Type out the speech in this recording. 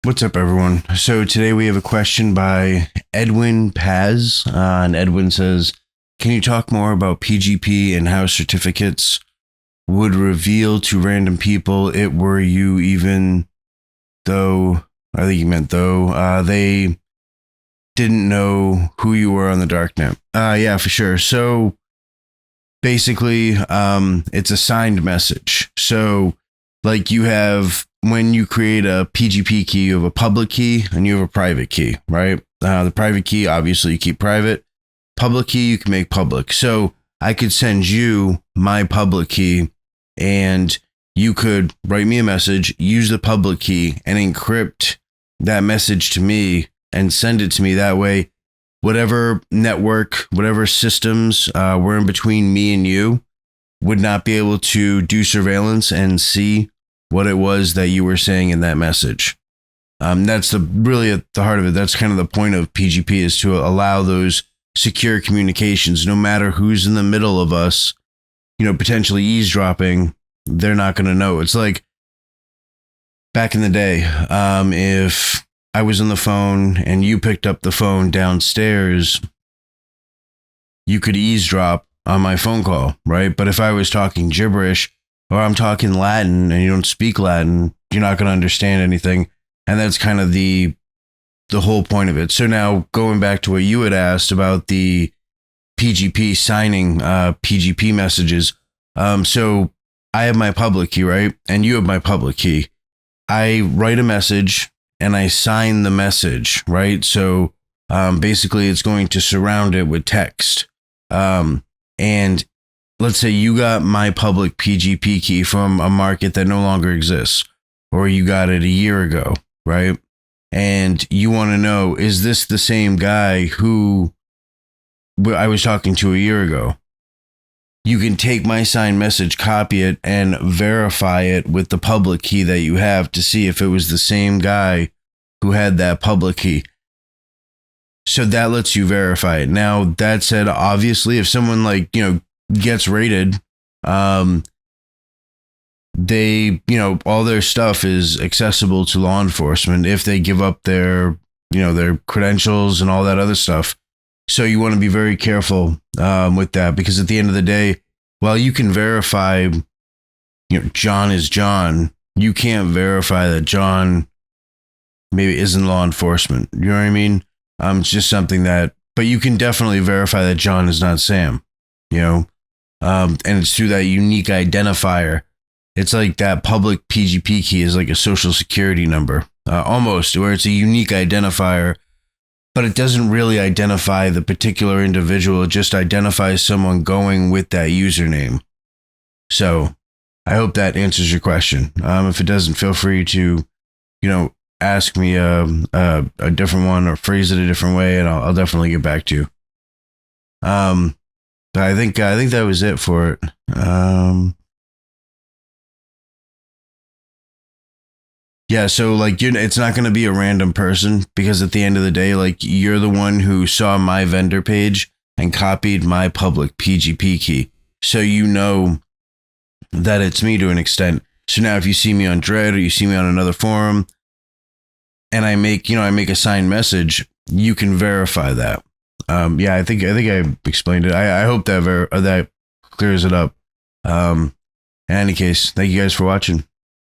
What's up, everyone? So today we have a question by Eddwin Paz. And Edwin says, can you talk more about PGP and how certificates would reveal to random people it were you, even though, I think he meant though, they didn't know who you were on the darknet? Yeah, for sure. So basically, it's a signed message. So like you have, when you create a PGP key, you have a public key and you have a private key, right? The private key, obviously you keep private. Public key, you can make public. So I could send you my public key and you could write me a message, use the public key and encrypt that message to me and send it to me. That way, whatever network, whatever systems were in between me and you would not be able to do surveillance and see what it was that you were saying in that message. That's really at the heart of it. That's kind of the point of PGP, is to allow those secure communications. No matter who's in the middle of us, potentially eavesdropping, they're not going to know. It's like back in the day, if I was on the phone and you picked up the phone downstairs, you could eavesdrop on my phone call, right? But if I was talking gibberish, or I'm talking Latin and you don't speak Latin, you're not going to understand anything. And that's kind of the whole point of it. So now going back to what you had asked about the PGP signing PGP messages. So I have my public key, right? And you have my public key. I write a message and I sign the message, right? So basically it's going to surround it with text. And let's say you got my public PGP key from a market that no longer exists, or you got it a year ago, right? And you want to know, is this the same guy who I was talking to a year ago? You can take my signed message, copy it, and verify it with the public key that you have to see if it was the same guy who had that public key. So that lets you verify it. Now, that said, obviously, if someone gets raided, they, all their stuff is accessible to law enforcement if they give up their credentials and all that other stuff. So you want to be very careful with that, because at the end of the day, while you can verify, John is John, you can't verify that John maybe isn't law enforcement. You know what I mean? It's just something that, but you can definitely verify that John is not Sam, and it's through that unique identifier. It's like that public PGP key is like a social security number, almost, where it's a unique identifier, but it doesn't really identify the particular individual. It just identifies someone going with that username. So I hope that answers your question. If it doesn't, feel free to, ask me a different one or phrase it a different way, and I'll definitely get back to you. But I think that was it for it. Yeah, so it's not going to be a random person, because at the end of the day, you're the one who saw my vendor page and copied my public PGP key. So that it's me to an extent. So now if you see me on Dread or you see me on another forum and I make a signed message, you can verify that. Yeah, I think I explained it. I hope that clears it up. In any case, thank you guys for watching.